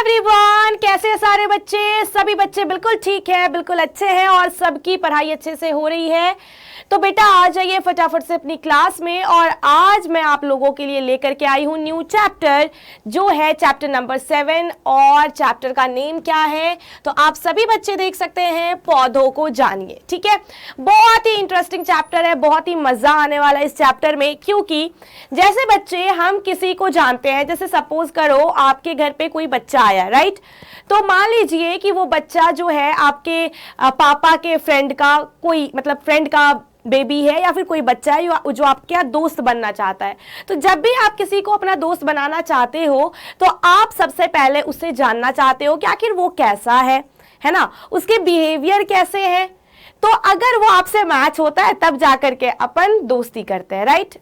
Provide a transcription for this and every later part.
Everyone, कैसे हैं सारे बच्चे? सभी बच्चे बिल्कुल ठीक है, बिल्कुल अच्छे हैं और सबकी पढ़ाई अच्छे से हो रही है। तो बेटा आ जाइए फटाफट से अपनी क्लास में। और आज मैं आप लोगों के लिए लेकर के आई हूँ न्यू चैप्टर, जो है चैप्टर नंबर 7। और चैप्टर का नेम क्या है तो आप सभी बच्चे देख सकते हैं, पौधों को जानिए। ठीक है, बहुत ही इंटरेस्टिंग चैप्टर है, बहुत ही मजा आने वाला है इस चैप्टर में। क्योंकि जैसे बच्चे हम किसी को जानते हैं, जैसे सपोज करो आपके घर पे कोई बच्चा आया, राइट? तो मान लीजिए कि वो बच्चा जो है आपके पापा के फ्रेंड का कोई, मतलब फ्रेंड का बेबी है, या फिर कोई बच्चा है जो आपके दोस्त बनना चाहता है। तो जब भी आप किसी को अपना दोस्त बनाना चाहते हो तो आप सबसे पहले उससे जानना चाहते हो कि आखिर वो कैसा है ना, उसके बिहेवियर कैसे हैं। तो अगर वो आपसे मैच होता है तब जाकर के अपन दोस्ती करते हैं, राइट?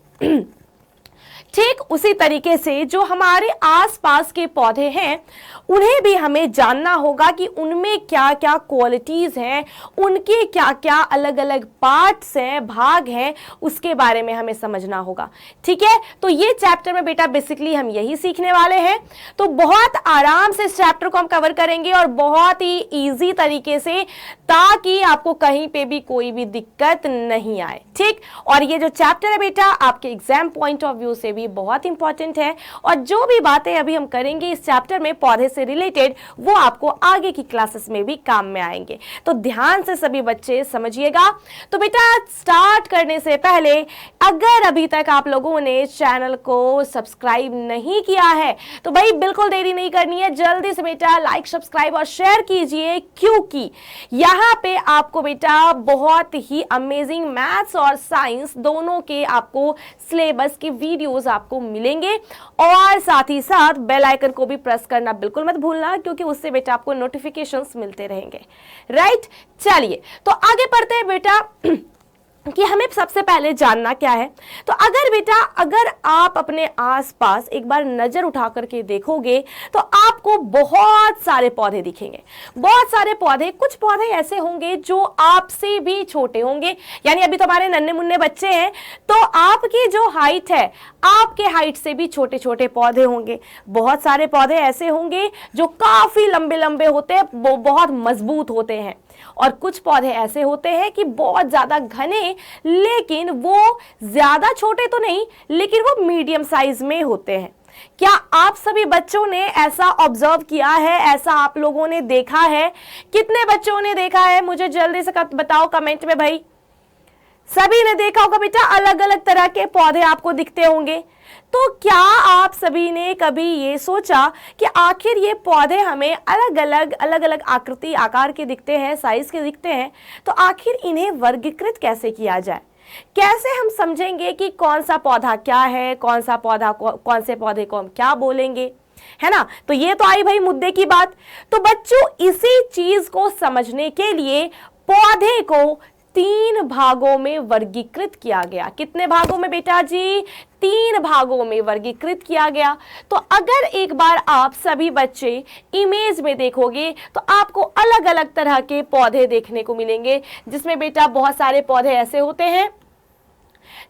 ठीक उसी तरीके से जो हमारे आसपास के पौधे हैं उन्हें भी हमें जानना होगा कि उनमें क्या क्या क्वालिटीज हैं, उनके क्या क्या अलग अलग पार्ट्स हैं, भाग हैं, उसके बारे में हमें समझना होगा। ठीक है, तो ये चैप्टर में बेटा बेसिकली हम यही सीखने वाले हैं। तो बहुत आराम से इस चैप्टर को हम कवर करेंगे और बहुत ही इजी तरीके से, ताकि आपको कहीं पे भी कोई भी दिक्कत नहीं आए। ठीक, और ये जो चैप्टर है बेटा आपके एग्जाम पॉइंट ऑफ व्यू से भी बहुत इंपॉर्टेंट है। और जो भी बातें अभी हम करेंगे इस चैप्टर में पौधे से रिलेटेड, वो आपको आगे की क्लासेस में भी काम में आएंगे। तो ध्यान से सभी बच्चे समझिएगा। तो बेटा स्टार्ट करने से पहले, अगर अभी तक आप लोगों ने चैनल को सब्सक्राइब नहीं किया है तो भाई बिल्कुल देरी नहीं करनी है, जल्दी से बेटा लाइक, सब्सक्राइब और शेयर कीजिए। क्योंकि यहाँ पे आपको बेटा बहुत ही अमेजिंग मैथ्स और साइंस दोनों के आपको सिलेबस की वीडियोस आपको मिलेंगे। और साथ ही साथ बेल आइकन को भी प्रेस करना बिल्कुल मत भूलना, क्योंकि उससे बेटा आपको नोटिफिकेशंस मिलते रहेंगे, राइट? चलिए तो आगे बढ़ते हैं बेटा कि हमें सबसे पहले जानना क्या है। तो अगर आप अपने आसपास एक बार नजर उठा करके देखोगे तो आपको बहुत सारे पौधे दिखेंगे। बहुत सारे पौधे, कुछ पौधे ऐसे होंगे जो आपसे भी छोटे होंगे, यानी अभी तुम्हारे नन्हे मुन्ने बच्चे हैं तो आपकी जो हाइट है, आपके हाइट से भी छोटे छोटे पौधे होंगे। बहुत सारे पौधे ऐसे होंगे जो काफी लंबे लंबे होते हैं, वो बहुत मजबूत होते हैं। और कुछ पौधे ऐसे होते हैं कि बहुत ज्यादा घने, लेकिन वो ज्यादा छोटे तो नहीं, लेकिन वो मीडियम साइज में होते हैं। क्या आप सभी बच्चों ने ऐसा ऑब्जर्व किया है? ऐसा आप लोगों ने देखा है? कितने बच्चों ने देखा है मुझे जल्दी से बताओ कमेंट में। भाई सभी ने देखा होगा बेटा, अलग अलग तरह के पौधे आपको दिखते होंगे। तो क्या आप सभी ने कभी ये सोचा कि आखिर ये पौधे हमें अलग अलग आकृति आकार के दिखते हैं, साइज के दिखते हैं, तो आखिर इन्हें वर्गीकृत कैसे किया जाए? कैसे हम समझेंगे कि कौन सा पौधा क्या है, कौन से पौधे को हम क्या बोलेंगे, है ना? तो ये तो आई भाई मुद्दे की बात। तो बच्चों इसी चीज को समझने के लिए पौधे को 3 भागों में वर्गीकृत किया गया। कितने भागों में बेटा जी? 3 भागों में वर्गीकृत किया गया। तो अगर एक बार आप सभी बच्चे इमेज में देखोगे तो आपको अलग अलग तरह के पौधे देखने को मिलेंगे, जिसमें बेटा बहुत सारे पौधे ऐसे होते हैं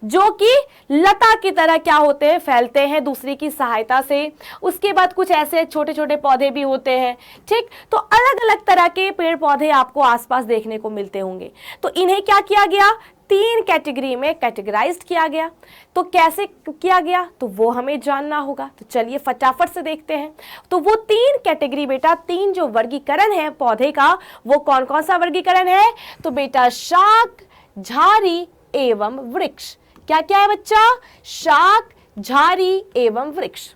जो कि लता की तरह क्या होते हैं, फैलते हैं दूसरी की सहायता से। उसके बाद कुछ ऐसे छोटे छोटे पौधे भी होते हैं। ठीक, तो अलग अलग तरह के पेड़ पौधे आपको आसपास देखने को मिलते होंगे। तो इन्हें क्या किया गया? 3 कैटेगरी में कैटेगराइज्ड किया गया। तो कैसे किया गया तो वो हमें जानना होगा। तो चलिए फटाफट से देखते हैं। तो वो 3 कैटेगरी बेटा, 3 जो वर्गीकरण है पौधे का, वो कौन कौन सा वर्गीकरण है? तो बेटा शाक, झाड़ी एवं वृक्ष। क्या क्या है बच्चा? शाक, झाड़ी एवं वृक्ष।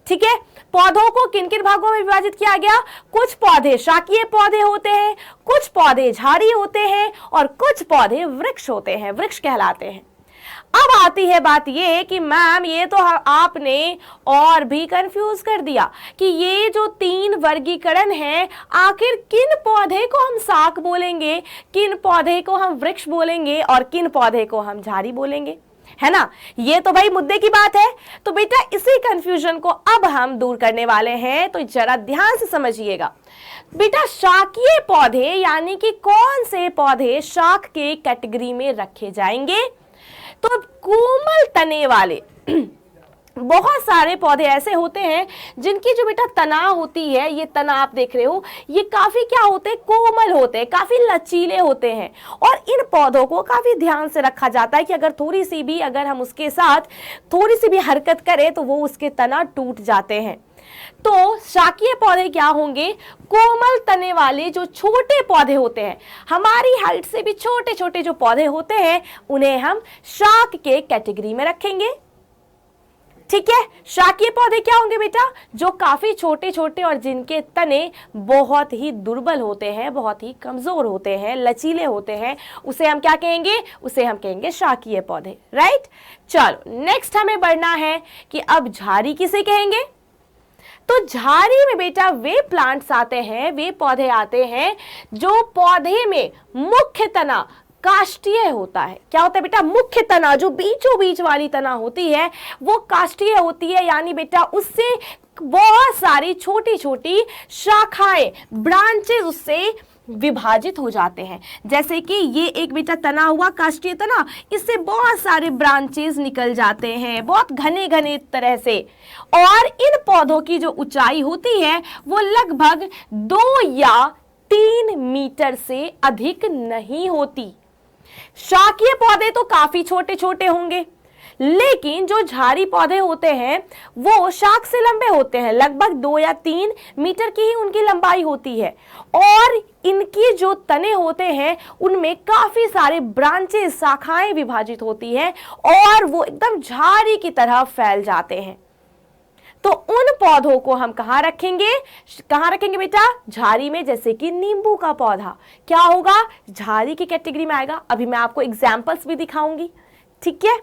ठीक है, पौधों को किन किन भागों में विभाजित किया गया? कुछ पौधे शाकीय पौधे होते हैं, कुछ पौधे झाड़ी होते हैं और कुछ पौधे वृक्ष होते हैं, वृक्ष कहलाते हैं। अब आती है बात ये कि मैम ये तो आपने और भी कंफ्यूज कर दिया कि ये जो 3 वर्गीकरण हैं, आखिर किन पौधे को हम शाक बोलेंगे, किन पौधे को हम वृक्ष बोलेंगे और किन पौधे को हम झाड़ी बोलेंगे, है ना? ये तो भाई मुद्दे की बात है। तो बेटा इसी कंफ्यूजन को अब हम दूर करने वाले हैं, तो जरा ध्यान से समझिएगा। बेटा शाकीय पौधे यानी कि कौन से पौधे शाक के कैटेगरी में रखे जाएंगे? तो कोमल तने वाले बहुत सारे पौधे ऐसे होते हैं जिनकी जो बेटा तना होती है, ये तना आप देख रहे हो, ये काफी क्या होते हैं, कोमल होते हैं, काफी लचीले होते हैं। और इन पौधों को काफी ध्यान से रखा जाता है कि अगर थोड़ी सी भी अगर हम उसके साथ थोड़ी सी भी हरकत करें तो वो उसके तना टूट जाते हैं। तो शाकीय पौधे क्या होंगे, कोमल तने वाले जो छोटे पौधे होते हैं, हमारी हाइट से भी छोटे छोटे जो पौधे होते हैं, उन्हें हम शाक के कैटेगरी में रखेंगे। ठीक है, शाकीय पौधे क्या होंगे बेटा, जो काफी छोटे छोटे और जिनके तने बहुत ही दुर्बल होते हैं, बहुत ही कमजोर होते हैं, लचीले होते हैं, उसे हम क्या कहेंगे, उसे हम कहेंगे शाकीय पौधे। राइट, चलो नेक्स्ट हमें बढ़ना है कि अब झाड़ी किसे कहेंगे। तो झाड़ी में बेटा वे प्लांट्स आते हैं, वे पौधे आते हैं जो पौधे में मुख्य तना काष्ठीय होता है। क्या होता है बेटा, मुख्य तना जो बीचों बीच वाली तना होती है वो काष्ठीय होती है, यानी बेटा उससे बहुत सारी छोटी छोटी शाखाएं, ब्रांचेस उससे विभाजित हो जाते हैं। जैसे कि ये एक बेटा तना हुआ काष्ठीय तना, इससे बहुत सारे ब्रांचेस निकल जाते हैं बहुत घने घने तरह से। और इन पौधों की जो ऊंचाई होती है वो लगभग 2 या 3 मीटर से अधिक नहीं होती। शाकीय पौधे तो काफी छोटे छोटे होंगे, लेकिन जो झाड़ी पौधे होते हैं वो शाख से लंबे होते हैं, लगभग 2 या 3 मीटर की ही उनकी लंबाई होती है। और इनकी जो तने होते हैं उनमें काफी सारे ब्रांचेस, शाखाएं विभाजित होती हैं और वो एकदम झाड़ी की तरह फैल जाते हैं। तो उन पौधों को हम कहां रखेंगे, कहां रखेंगे बेटा, झाड़ी में। जैसे कि नींबू का पौधा क्या होगा, झाड़ी की कैटेगरी में आएगा। अभी मैं आपको एग्जांपल्स भी दिखाऊंगी। ठीक है,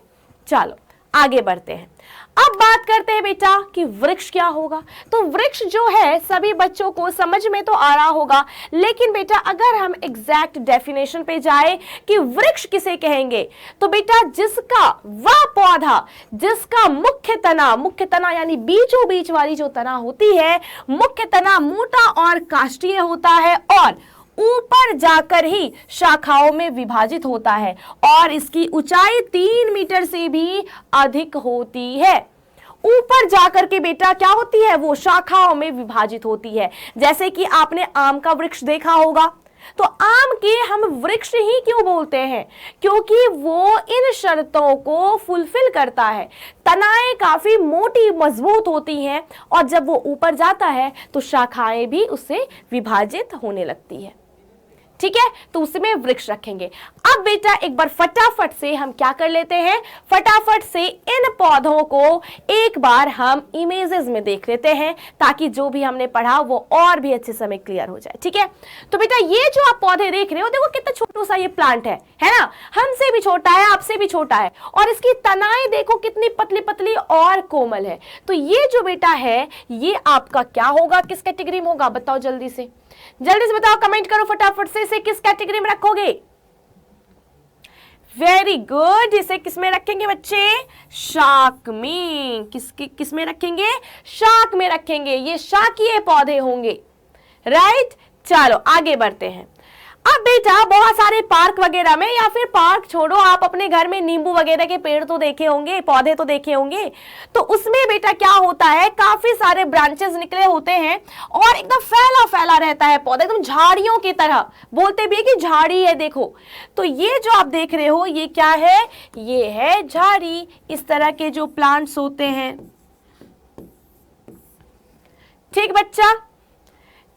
चलो आगे बढ़ते हैं। अब बात करते हैं बेटा कि वृक्ष क्या होगा। तो वृक्ष जो है सभी बच्चों को समझ में तो आ रहा होगा, लेकिन बेटा अगर हम एग्जैक्ट डेफिनेशन पे जाए कि वृक्ष किसे कहेंगे, तो बेटा जिसका वह पौधा जिसका मुख्य तना यानी बीचों बीच वाली जो तना होती है, मुख्य तना मोटा और काष्ठीय होता है और ऊपर जाकर ही शाखाओं में विभाजित होता है और इसकी ऊंचाई 3 मीटर से भी अधिक होती है। ऊपर जाकर के बेटा क्या होती है, वो शाखाओं में विभाजित होती है। जैसे कि आपने आम का वृक्ष देखा होगा, तो आम के हम वृक्ष ही क्यों बोलते हैं, क्योंकि वो इन शर्तों को फुलफिल करता है। तनाएं काफी मोटी मजबूत होती हैं और जब वो ऊपर जाता है तो शाखाएं भी उससे विभाजित होने लगती है। ठीक है, तो उसमें वृक्ष रखेंगे। अब बेटा एक बार फटाफट से हम क्या कर लेते हैं, फटाफट से इन पौधों को एक बार हम इमेजेस में देख लेते हैं, ताकि जो भी हमने पढ़ा वो और भी अच्छे से हमें क्लियर हो जाए। ठीक है, तो बेटा ये जो आप पौधे देख रहे हो, देखो कितना छोटा सा ये प्लांट है ना, हमसे भी छोटा है, आपसे भी छोटा है, और इसकी तनाएं देखो कितनी पतली पतली और कोमल है। तो ये जो बेटा है ये आपका क्या होगा, किस कैटेगरी में होगा, बताओ जल्दी से बताओ, कमेंट करो फटाफट से, इसे किस कैटेगरी में रखोगे। वेरी गुड, इसे किस में रखेंगे बच्चे, शाक में। किस में रखेंगे, शाक में रखेंगे। ये शाकीय पौधे होंगे। राइट, चलो आगे बढ़ते हैं। अब बेटा बहुत सारे पार्क वगैरह में, या फिर पार्क छोड़ो, आप अपने घर में नींबू वगैरह के पेड़ तो देखे होंगे, पौधे तो देखे होंगे, तो उसमें बेटा क्या होता है, काफी सारे ब्रांचेस निकले होते हैं और एकदम फैला फैला रहता है पौधा, एकदम झाड़ियों की तरह, बोलते भी है कि झाड़ी है। देखो तो ये जो आप देख रहे हो ये क्या है, ये है झाड़ी। इस तरह के जो प्लांट्स होते हैं। ठीक बच्चा,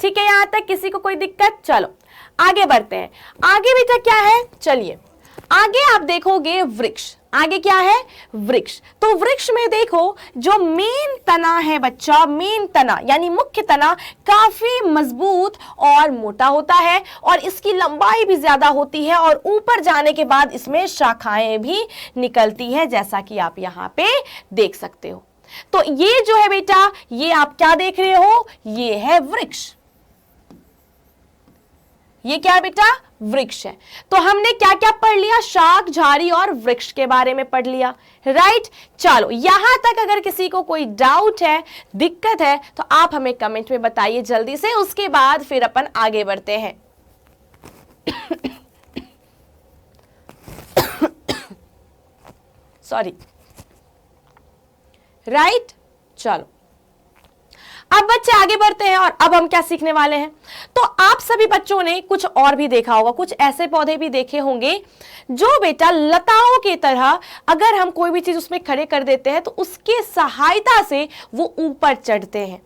ठीक है, यहां तक किसी को कोई दिक्कत। चलो आगे बढ़ते हैं। आगे बेटा क्या है, चलिए आगे आप देखोगे वृक्ष। आगे क्या है, वृक्ष। तो वृक्ष में देखो जो मेन तना है बच्चा, मेन तना यानी मुख्य तना काफी मजबूत और मोटा होता है और इसकी लंबाई भी ज्यादा होती है और ऊपर जाने के बाद इसमें शाखाएं भी निकलती है, जैसा कि आप यहाँ पे देख सकते हो। तो ये जो है बेटा, ये आप क्या देख रहे हो, ये है वृक्ष। ये क्या है बेटा, वृक्ष है। तो हमने क्या क्या पढ़ लिया, शाक, झाड़ी और वृक्ष के बारे में पढ़ लिया। राइट, चलो यहां तक अगर किसी को कोई डाउट है, दिक्कत है, तो आप हमें कमेंट में बताइए जल्दी से, उसके बाद फिर अपन आगे बढ़ते हैं। सॉरी। राइट। चलो अब बच्चे आगे बढ़ते हैं और अब हम क्या सीखने वाले हैं। तो आप सभी बच्चों ने कुछ और भी देखा होगा, कुछ ऐसे पौधे भी देखे होंगे जो बेटा लताओं की तरह अगर हम कोई भी चीज उसमें खड़े कर देते हैं तो उसके सहायता से वो ऊपर चढ़ते हैं।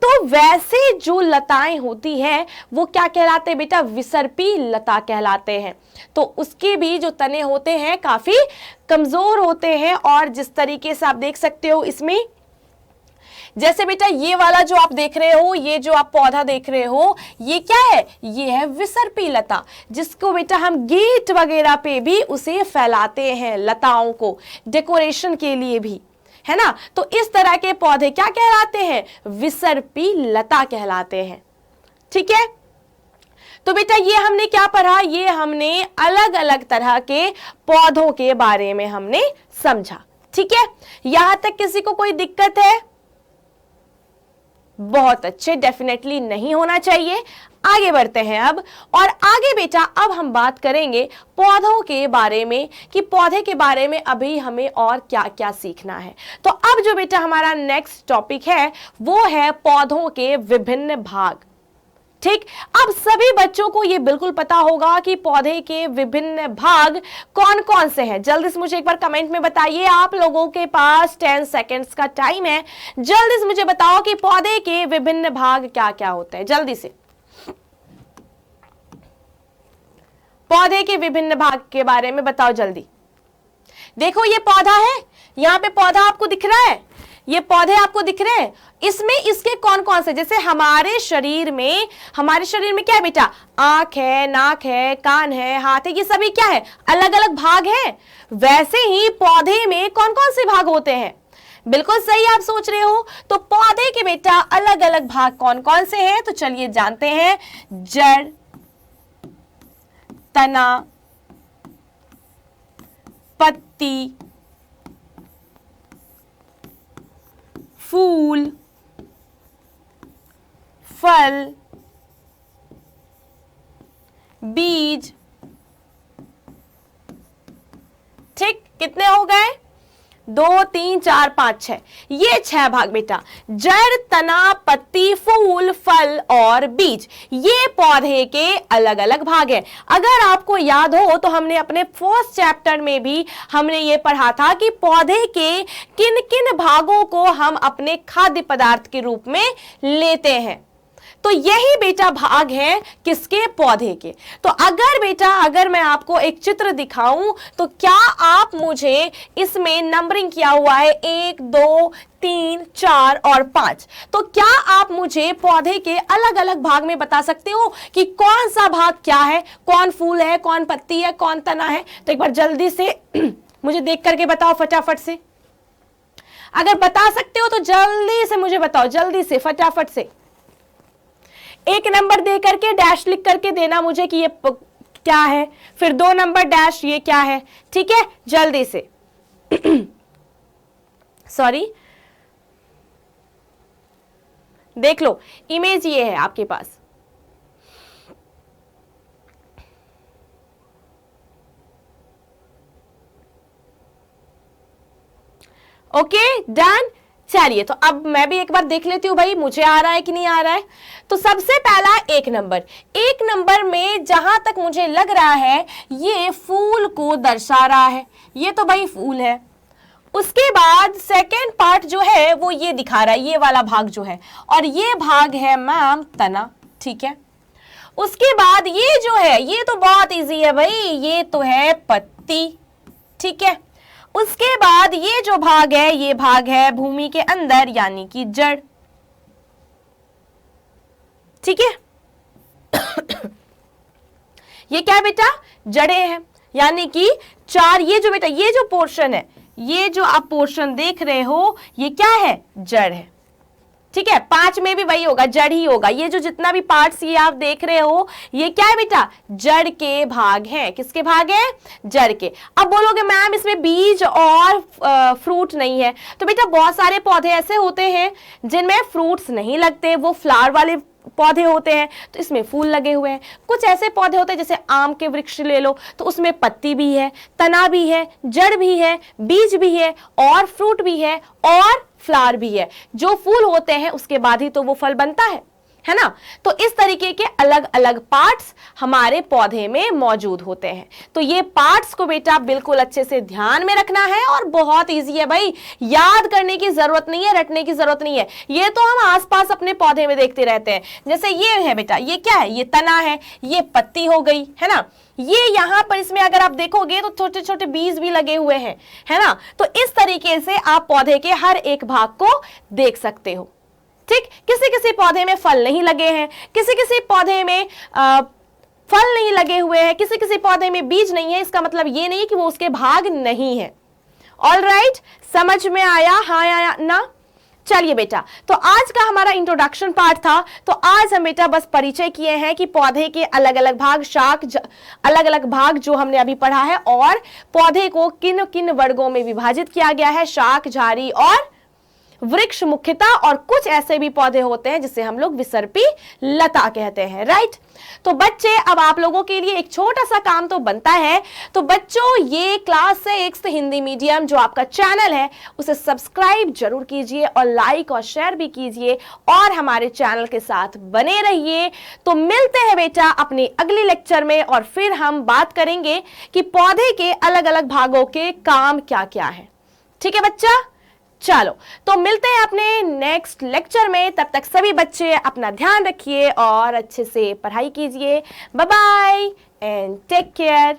तो वैसे जो लताएं होती हैं वो क्या कहलाते हैं बेटा, विसर्पी लता कहलाते हैं। तो उसके भी जो तने होते हैं काफी कमजोर होते हैं और जिस तरीके से आप देख सकते हो इसमें, जैसे बेटा ये वाला जो आप देख रहे हो, ये जो आप पौधा देख रहे हो, ये क्या है, ये है विसर्पी लता, जिसको बेटा हम गेट वगैरह पे भी उसे फैलाते हैं, लताओं को डेकोरेशन के लिए भी, है ना। तो इस तरह के पौधे क्या कहलाते हैं, विसर्पी लता कहलाते हैं। ठीक है, तो बेटा ये हमने क्या पढ़ा, ये हमने अलग अलग तरह के पौधों के बारे में हमने समझा। ठीक है, यहां तक किसी को कोई दिक्कत है? बहुत अच्छे, डेफिनेटली नहीं होना चाहिए। आगे बढ़ते हैं अब, और आगे बेटा अब हम बात करेंगे पौधों के बारे में कि पौधे के बारे में अभी हमें और क्या क्या सीखना है। तो अब जो बेटा हमारा नेक्स्ट टॉपिक है वो है पौधों के विभिन्न भाग। ठीक, अब सभी बच्चों को ये बिल्कुल पता होगा कि पौधे के विभिन्न भाग कौन कौन से हैं। जल्दी से मुझे एक बार कमेंट में बताइए, आप लोगों के पास 10 सेकेंड्स का टाइम है, जल्दी से मुझे बताओ कि पौधे के विभिन्न भाग क्या क्या होते हैं। जल्दी से पौधे के विभिन्न भाग के बारे में बताओ जल्दी। देखो ये पौधा है, यहां पे पौधा आपको दिख रहा है, ये पौधे आपको दिख रहे हैं, इसमें इसके कौन कौन से, जैसे हमारे शरीर में क्या है बेटा, आंख है, नाक है, कान है, हाथ है, ये सभी क्या है, अलग अलग भाग हैं। वैसे ही पौधे में कौन कौन से भाग होते हैं, बिल्कुल सही आप सोच रहे हो। तो पौधे के बेटा अलग अलग भाग कौन कौन से हैं, तो चलिए जानते हैं। जड़, तना, पत्ती, फूल, फल, बीज। ठीक, कितने हो गए, 2 3 4 5 6, ये 6 भाग बेटा, जड़, तना, पत्ती, फूल, फल और बीज, ये पौधे के अलग अलग भाग हैं। अगर आपको याद हो तो हमने अपने फर्स्ट चैप्टर में भी हमने ये पढ़ा था कि पौधे के किन किन भागों को हम अपने खाद्य पदार्थ के रूप में लेते हैं। तो यही बेटा भाग है किसके, पौधे के। तो अगर मैं आपको एक चित्र दिखाऊं तो क्या आप मुझे इसमें नंबरिंग किया हुआ है 1 2 3 4 और 5, तो क्या आप मुझे पौधे के अलग अलग भाग में बता सकते हो कि कौन सा भाग क्या है, कौन फूल है, कौन पत्ती है, कौन तना है। तो एक बार जल्दी से मुझे देख करके बताओ फटाफट से, अगर बता सकते हो तो जल्दी से मुझे बताओ, जल्दी से फटाफट से। एक नंबर दे करके डैश लिख करके देना मुझे कि ये क्या है, फिर 2 नंबर डैश ये क्या है। ठीक है, जल्दी से सॉरी, देख लो इमेज ये है आपके पास। ओके डन, चलिए तो अब मैं भी एक बार देख लेती हूं भाई मुझे आ रहा है कि नहीं आ रहा है। तो सबसे पहला 1 नंबर में जहां तक मुझे लग रहा है ये फूल को दर्शा रहा है, ये तो भाई फूल है। उसके बाद सेकेंड पार्ट जो है वो ये दिखा रहा है, ये वाला भाग जो है, और ये भाग है मैम तना। ठीक है, उसके बाद ये जो है ये तो बहुत इजी है भाई, ये तो है पत्ती। ठीक है, उसके बाद ये जो भाग है ये भाग है भूमि के अंदर यानी कि जड़। ठीक है ये क्या बेटा, जड़ें हैं, यानी कि 4, ये जो बेटा ये जो पोर्शन है, ये जो आप पोर्शन देख रहे हो ये क्या है, जड़ है। ठीक है, 5 में भी वही होगा, जड़ ही होगा। ये जो जितना भी पार्ट्स ये आप देख रहे हो ये क्या है बेटा, जड़ के भाग हैं। किसके भाग हैं, जड़ के। अब बोलोगे मैम इसमें बीज और फ्रूट नहीं है, तो बेटा बहुत सारे पौधे ऐसे होते हैं जिनमें फ्रूट्स नहीं लगते, वो फ्लावर वाले पौधे होते हैं तो इसमें फूल लगे हुए हैं। कुछ ऐसे पौधे होते हैं जैसे आम के वृक्ष ले लो तो उसमें पत्ती भी है, तना भी है, जड़ भी है, बीज भी है और फ्रूट भी है और फ्लावर भी है। जो फूल होते हैं उसके बाद ही तो वो फल बनता है ना। तो इस तरीके के अलग अलग पार्ट्स हमारे पौधे में मौजूद होते हैं। तो ये पार्ट्स को बेटा बिल्कुल अच्छे से ध्यान में रखना है और बहुत इजी है भाई, याद करने की जरूरत नहीं है, रटने की जरूरत नहीं है। ये तो हम आसपास अपने पौधे में देखते रहते हैं। जैसे ये है बेटा, ये क्या है, ये तना है, ये पत्ती हो गई, है ना। ये यहां पर इसमें अगर आप देखोगे तो छोटे छोटे बीज भी लगे हुए हैं, है ना। तो इस तरीके से आप पौधे के हर एक भाग को देख सकते हो। ठीक, किसी किसी पौधे में फल नहीं लगे हैं, किसी किसी पौधे में फल नहीं लगे हुए हैं, किसी किसी पौधे में बीज नहीं है। इसका मतलब ये नहीं कि वो उसके भाग नहीं है। ऑल राइट, समझ में आया, हाँ या ना। चलिए बेटा, तो आज का हमारा इंट्रोडक्शन पार्ट था। तो आज हम बेटा बस परिचय किए हैं कि पौधे के अलग अलग भाग, शाख, अलग अलग भाग जो हमने अभी पढ़ा है, और पौधे को किन किन वर्गों में विभाजित किया गया है, शाख, झाड़ी और वृक्ष मुख्यतः। और कुछ ऐसे भी पौधे होते हैं जिसे हम लोग विसर्पी लता कहते हैं। राइट। तो बच्चे, अब आप लोगों के लिए एक छोटा सा काम तो बनता है। तो बच्चों, ये क्लास 6 हिंदी मीडियम जो आपका चैनल है उसे सब्सक्राइब जरूर कीजिए और लाइक और शेयर भी कीजिए और हमारे चैनल के साथ बने रहिए। तो मिलते हैं बेटा अपने अगले लेक्चर में और फिर हम बात करेंगे कि पौधे के अलग अलग भागों के काम क्या क्या है। ठीक है बच्चा, चलो तो मिलते हैं अपने नेक्स्ट लेक्चर में। तब तक सभी बच्चे अपना ध्यान रखिए और अच्छे से पढ़ाई कीजिए। Bye bye and take care.